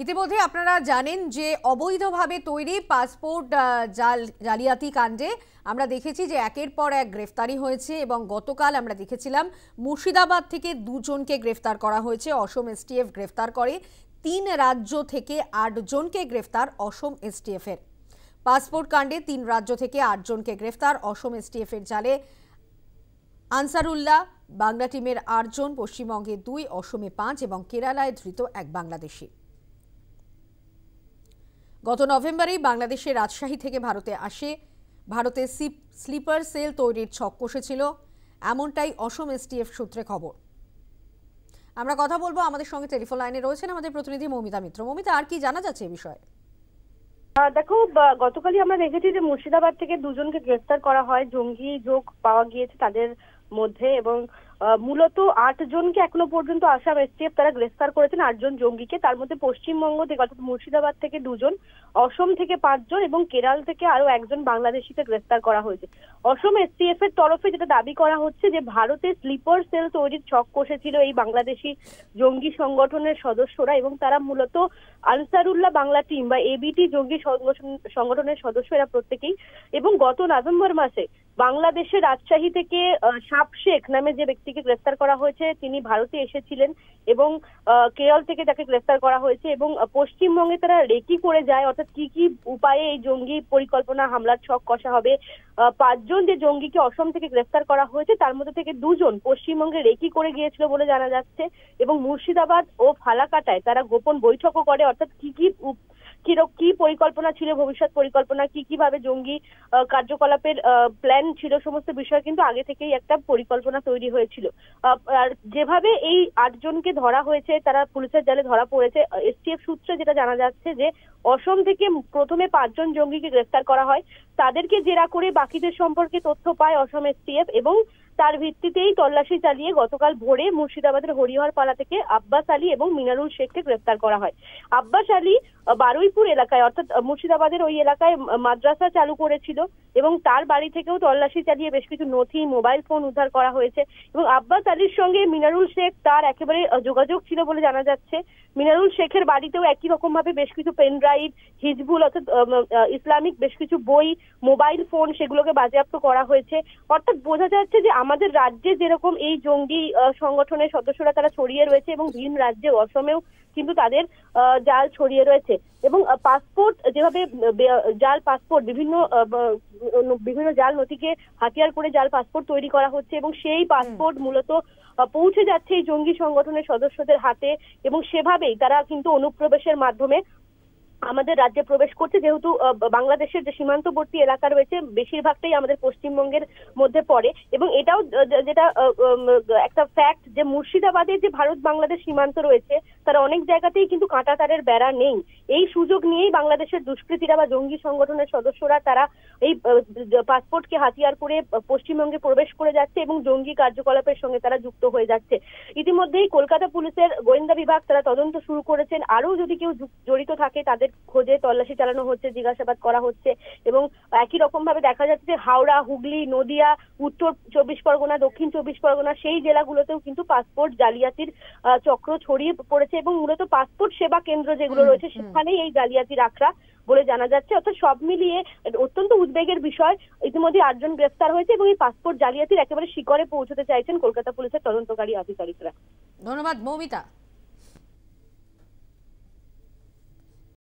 ইতিমধ্যে আপনারা জানেন যে অবৈধভাবে তৈরি পাসপোর্ট জালিয়াতি কাণ্ডে আমরা দেখেছি যে একের পর এক গ্রেফতারি হয়েছে এবং গতকাল আমরা দেখেছিলাম মুর্শিদাবাদ থেকে দুজনকে গ্রেফতার করা হয়েছে। অসম এসটিএফ গ্রেফতার করে ৩ রাজ্য থেকে ৮ জনকে গ্রেফতার অসম এসটিএফ এর। পাসপোর্ট কাণ্ডে ৩ রাজ্য থেকে ৮ জনকে গ্রেফতার অসম এসটিএফ এর জালে আনসারুল্লাহ বাংলা টিমের ৮ জন, পশ্চিমবঙ্গে ২, অসমে ৫ এবং কেরালায় ধৃত এক বাংলাদেশি। গত নভেম্বরেই বাংলাদেশের রাজশাহী থেকে ভারতে আসে। ভারতে স্লিপার সেল তৈরির ছক কষেছিল, এমনটাই অসম এসটিএফ সূত্রে খবর। আমরা কথা বলবো, আমাদের সঙ্গে টেলিফোন লাইনে রয়েছেন আমাদের প্রতিনিধি মৌমিতা মিত্র। মৌমিতা, আর কি জানা যাচ্ছে এই বিষয়ে? দেখো, গতকালই আমরা দেখেছি যে মুর্শিদাবাদ থেকে দুজনকে গ্রেফতার করা হয়। জঙ্গি যোগ পাওয়া গিয়েছে তাদের মধ্যে এবং মূলত ৮ জনকে এখনো পর্যন্ত আসাম এসটিএফ তারা গ্রেফতার করেছেন, ৮ জন জঙ্গিকে। তার মধ্যে পশ্চিমবঙ্গ থেকে অর্থাৎ মুর্শিদাবাদ থেকে ২ জন, অসম থেকে ৫ জন এবং কেরল থেকে আরো একজন বাংলাদেশিকে গ্রেফতার করা হয়েছে। অসম এসটিএফ এর তরফে যেটা দাবি করা হচ্ছে যে ভারতে স্লিপার সেল তৈরির ছক কষেছিল এই বাংলাদেশি জঙ্গি সংগঠনের সদস্যরা এবং তারা মূলত আনসারুল্লাহ বাংলা টিম বা এবিটি জঙ্গি সংগঠনের সদস্য এরা প্রত্যেকেই। এবং গত নভেম্বর মাসে বাংলাদেশের রাজশাহী থেকে সাপ শেখ নামে যে ব্যক্তিকে গ্রেফতার করা হয়েছে তিনি ভারতে এসেছিলেন এবং কেরল থেকে তাকে গ্রেফতার করা হয়েছে এবং পশ্চিমবঙ্গে তারা রেকি করে যায়, অর্থাৎ কি কি উপায়ে এই জঙ্গি পরিকল্পনা হামলার ছক কষা হবে। ৫ জন যে জঙ্গিকে অসম থেকে গ্রেফতার করা হয়েছে তার মধ্যে থেকে ২ জন পশ্চিমবঙ্গে রেকি করে গিয়েছিল বলে জানা যাচ্ছে এবং মুর্শিদাবাদ ও ফালাকাটায় তারা গোপন বৈঠকও করে, অর্থাৎ কি পরিকল্পনা ছিল, ভবিষ্যৎ পরিকল্পনা, কিভাবে জঙ্গি কার্যকলাপের প্ল্যান ছিল, সমস্ত বিষয় কিন্তু আগে থেকেই একটা পরিকল্পনা তৈরি হয়েছিল। আর যেভাবে এই ৮ জনকে ধরা হয়েছে, তারা পুলিশের জালে ধরা পড়েছে, এসটিএফ সূত্রে যেটা জানা যাচ্ছে যে অসম থেকে প্রথমে ৫ জন জঙ্গিকে গ্রেফতার করা হয়, তাদেরকে জেরা করে বাকিদের সম্পর্কে তথ্য পায় অসম এসটিএফ এবং তার ভিত্তিতেই তল্লাশি চালিয়ে গতকাল ভোরে মুর্শিদাবাদের হরিহরপাড়া থেকে আব্বাস আলী এবং মিনারুল শেখকে গ্রেফতার করা হয়। আব্বাস আলী বারুইপুর এলাকায় অর্থাৎ মুর্শিদাবাদের ওই এলাকায় মাদ্রাসা চালু করেছিল এবং তার বাড়ি থেকেও তল্লাশি চালিয়ে বেশ কিছু নথি, মোবাইল ফোন উদ্ধার করা হয়েছে এবং আব্বাস আলীর সঙ্গে মিনারুল শেখ তার একেবারে যোগাযোগ ছিল বলে জানা যাচ্ছে। মিনারুল শেখের বাড়িতেও একই রকম ভাবে বেশ কিছু পেন ড্রাইভ, হিজবুল অর্থাৎ ইসলামিক বেশ কিছু বই, মোবাইল ফোন সেগুলোকে বাজেয়াপ্ত করা হয়েছে। অর্থাৎ বোঝা যাচ্ছে যে আমাদের রাজ্যে যেরকম এই জঙ্গি সংগঠনের সদস্যরা তারা ছড়িয়ে রয়েছে এবং ভিন রাজ্যে অসমেও কিন্তু তাদের জাল ছড়িয়ে রয়েছে এবং পাসপোর্ট যেভাবে জাল পাসপোর্ট বিভিন্ন জাল নথিকে হাতিয়ার করে জাল পাসপোর্ট তৈরি করা হচ্ছে এবং সেই পাসপোর্ট মূলত পৌঁছে যাচ্ছে এই জঙ্গি সংগঠনের সদস্যদের হাতে এবং সেভাবেই তারা কিন্তু অনুপ্রবেশের মাধ্যমে আমাদের রাজ্যে প্রবেশ করছে। যেহেতু বাংলাদেশের যে সীমান্তবর্তী এলাকা রয়েছে বেশিরভাগটাই আমাদের পশ্চিমবঙ্গের মধ্যে পড়ে এবং এটাও যেটা একটা ফ্যাক্ট যে মুর্শিদাবাদে যে ভারত বাংলাদেশ সীমান্ত রয়েছে তারা অনেক জায়গাতেই কিন্তু কাঁটাতারের বেড়া নেই। এই সুযোগ নিয়েই বাংলাদেশের দুষ্কৃতীরা বা জঙ্গি সংগঠনের সদস্যরা তারা এই পাসপোর্টকে হাতিয়ার করে পশ্চিমবঙ্গে প্রবেশ করে যাচ্ছে এবং জঙ্গি কার্যকলাপের সঙ্গে তারা যুক্ত হয়ে যাচ্ছে। ইতিমধ্যেই কলকাতা পুলিশের গোয়েন্দা বিভাগ তারা তদন্ত শুরু করেছেন, আরো যদি কেউ জড়িত থাকে তাদের খোঁজে তল্লাশি চালানো হচ্ছে, জিজ্ঞাসাবাদ করা হচ্ছে এবং একই রকম ভাবে দেখা যাচ্ছে যে হাওড়া, হুগলি, নদিয়া, উত্তর ২৪ পরগনা, দক্ষিণ ২৪ পরগনা সেই জেলাগুলোতেও কিন্তু পাসপোর্ট জালিয়াতির চক্র ছড়িয়ে পড়েছে এবং মূলত পাসপোর্ট সেবা কেন্দ্র যেগুলো রয়েছে সেখানেই এই জালিয়াতির আখড়া বলে জানা যাচ্ছে। অর্থাৎ সব মিলিয়ে অত্যন্ত উদ্বেগের বিষয়। ইতিমধ্যে ৮ জন গ্রেফতার হয়েছে এবং এই পাসপোর্ট জালিয়াতির একেবারে শিকড়ে পৌঁছতে চাইছেন কলকাতা পুলিশের তদন্তকারী আধিকারিকরা। ধন্যবাদ মৌমিতা।